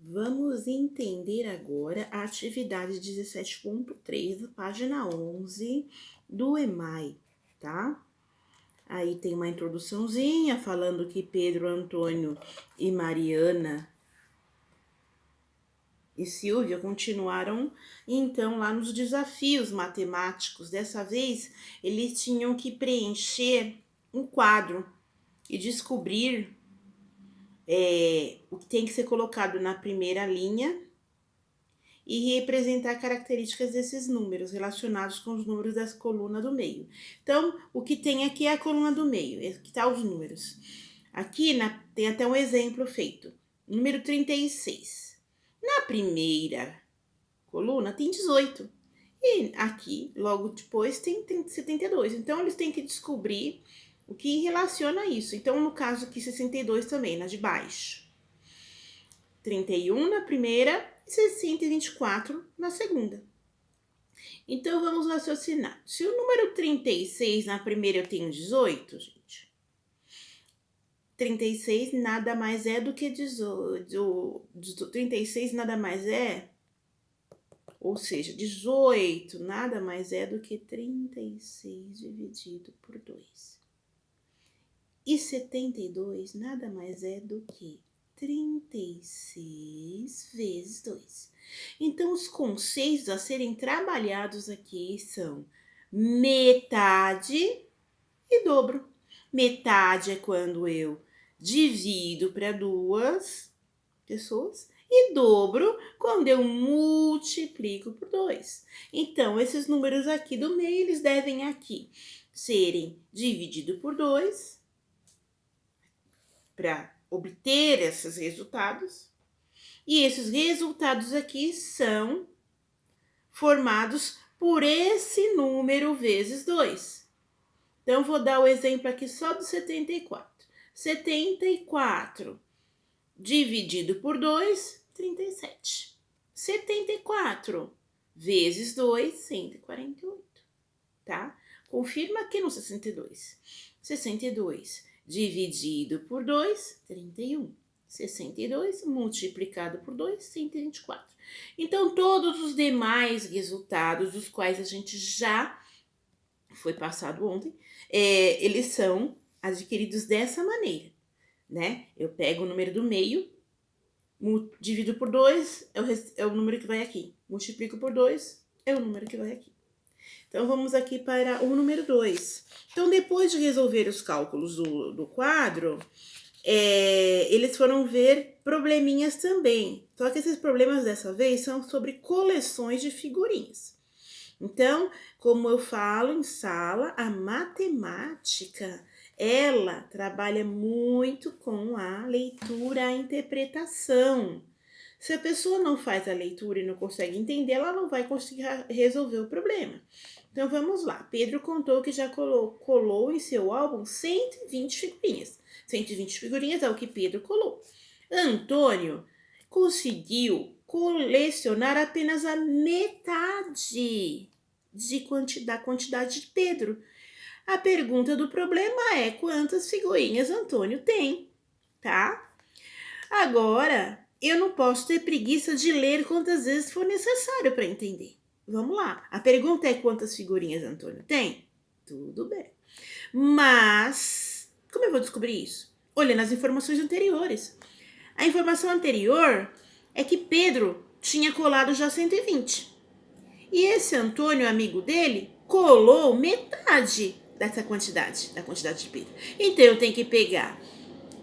Vamos entender agora a atividade 17.3 da página 11 do EMAI, tá? Aí tem uma introduçãozinha falando que Pedro, Antônio e Mariana e Silvia continuaram, então, lá nos desafios matemáticos. Dessa vez, eles tinham que preencher um quadro e descobrir o que tem que ser colocado na primeira linha e representar características desses números relacionados com os números da coluna do meio. Então, o que tem aqui é a coluna do meio, aqui está os números. Aqui tem até um exemplo feito. Número 36. Na primeira coluna tem 18. E aqui, logo depois, tem 72. Então, eles têm que descobrir o que relaciona isso. Então, no caso aqui, 62 também, na de baixo. 31 na primeira e 624 na segunda. Então, vamos raciocinar. Se o número 36 na primeira eu tenho 18, gente, 36 nada mais é do que 18. 36 nada mais é, ou seja, 18 nada mais é do que 36 dividido por 2. E 72 nada mais é do que 36 vezes 2. Então, os conceitos a serem trabalhados aqui são metade e dobro. Metade é quando eu divido para duas pessoas e dobro quando eu multiplico por 2. Então, esses números aqui do meio, eles devem aqui serem divididos por 2 para obter esses resultados. E esses resultados aqui são formados por esse número vezes 2. Então, vou dar o exemplo aqui só do 74. 74 dividido por 2, 37. 74 vezes 2, 148, tá? Confirma aqui no 62. 62 dividido por 2, 31. 62 multiplicado por 2, 124. Então, todos os demais resultados, dos quais a gente já foi passado ontem, eles são adquiridos dessa maneira, né? Eu pego o número do meio, divido por 2, é o número que vai aqui. Multiplico por 2, é o número que vai aqui. Então, vamos aqui para o número 2. Então, depois de resolver os cálculos do quadro, eles foram ver probleminhas também. Só que esses problemas dessa vez são sobre coleções de figurinhas. Então, como eu falo em sala, a matemática, ela trabalha muito com a leitura, a interpretação. Se a pessoa não faz a leitura e não consegue entender, ela não vai conseguir resolver o problema. Então, vamos lá. Pedro contou que já colou em seu álbum 120 figurinhas. 120 figurinhas é o que Pedro colou. Antônio conseguiu colecionar apenas a metade da quantidade de Pedro. A pergunta do problema é quantas figurinhas Antônio tem, tá? Agora, eu não posso ter preguiça de ler quantas vezes for necessário para entender. Vamos lá. A pergunta é quantas figurinhas Antônio tem? Tudo bem. Mas, como eu vou descobrir isso? Olhando as informações anteriores. A informação anterior é que Pedro tinha colado já 120. E esse Antônio, amigo dele, colou metade dessa quantidade, da quantidade de Pedro. Então, eu tenho que pegar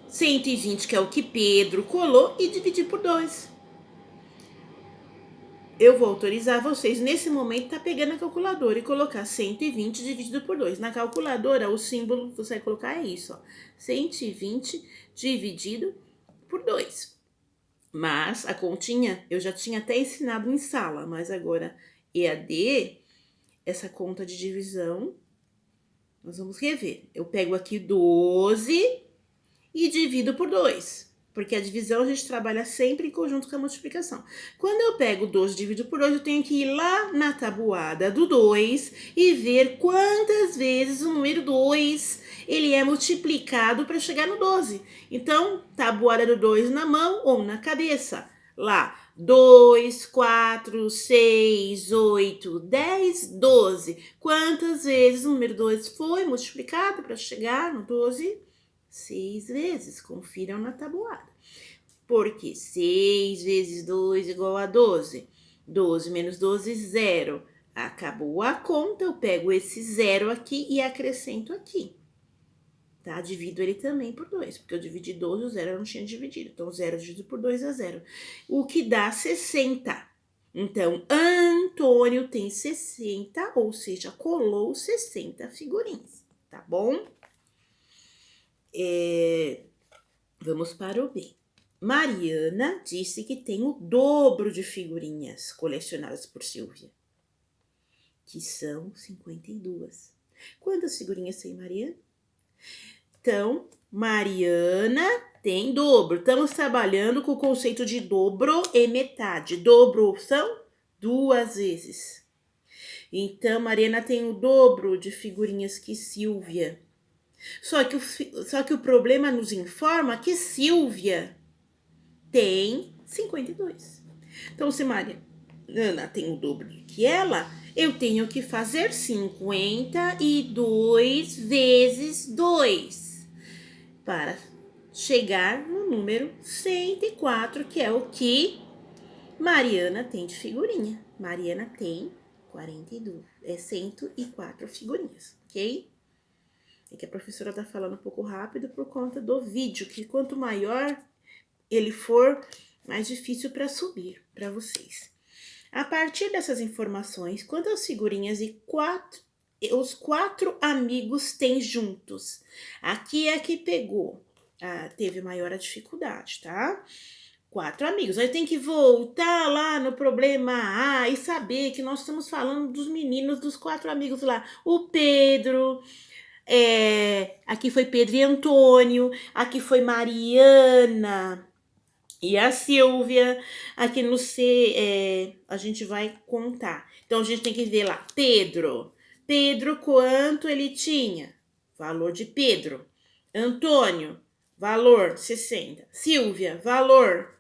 120, que é o que Pedro colou, e dividir por 2. Eu vou autorizar vocês, nesse momento, tá pegando a calculadora e colocar 120 dividido por 2. Na calculadora, o símbolo que você vai colocar é isso, ó. 120 dividido por 2. Mas a continha eu já tinha até ensinado em sala, mas agora EAD, essa conta de divisão, nós vamos rever. Eu pego aqui 12 e divido por 2. Porque a divisão a gente trabalha sempre em conjunto com a multiplicação. Quando eu pego 12 e divido por 2, eu tenho que ir lá na tabuada do 2 e ver quantas vezes o número 2 ele é multiplicado para chegar no 12. Então, tabuada do 2 na mão ou na cabeça. lá, 2, 4, 6, 8, 10, 12. Quantas vezes o número 2 foi multiplicado para chegar no 12? 6 vezes. Confiram na tabuada. Porque 6 vezes 2 igual a 12. 12 menos 12, 0. Acabou a conta, eu pego esse 0 aqui e acrescento aqui. Tá? Divido ele também por 2, porque eu dividi 12, o 0 eu não tinha dividido. Então, 0 dividido por 2 é 0. O que dá 60. Então, Antônio tem 60, ou seja, colou 60 figurinhas, tá bom? Vamos para o B. Mariana disse que tem o dobro de figurinhas colecionadas por Silvia, que são 52. Quantas figurinhas tem Mariana? Então, Mariana tem dobro. Estamos trabalhando com o conceito de dobro e metade. Dobro são 2 vezes. Então, Mariana tem o dobro de figurinhas que Silvia. Só que o problema nos informa que Silvia tem 52. Então, se Mariana tem o dobro que ela, eu tenho que fazer 52 vezes 2 para chegar no número 104, que é o que Mariana tem de figurinha. Mariana tem 104 figurinhas, ok? É que a professora tá falando um pouco rápido por conta do vídeo, que quanto maior ele for, mais difícil para subir para vocês. A partir dessas informações, quantas figurinhas os 4 amigos têm juntos? Aqui é que pegou, teve maior a dificuldade, tá? 4 amigos. Aí tem que voltar lá no problema A e saber que nós estamos falando dos meninos, dos 4 amigos lá. O Pedro, aqui foi Pedro e Antônio, aqui foi Mariana e a Silvia. Aqui no C, a gente vai contar. Então, a gente tem que ver lá, Pedro, quanto ele tinha? Valor de Pedro. Antônio, valor 60. Silvia, valor.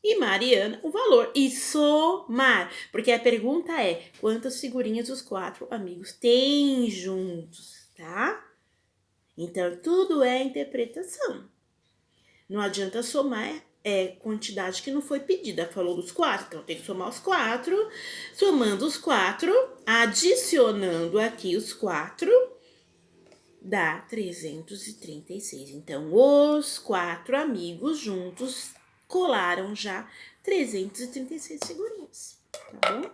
E Mariana, o valor. E somar. Porque a pergunta é, quantas figurinhas os 4 amigos têm juntos, tá? Então, tudo é interpretação. Não adianta somar quantidade que não foi pedida. Falou dos 4, então tem que somar os 4. Somando os 4, adicionando aqui os 4, dá 336. Então, os 4 amigos juntos colaram já 336 figurinhas, tá bom?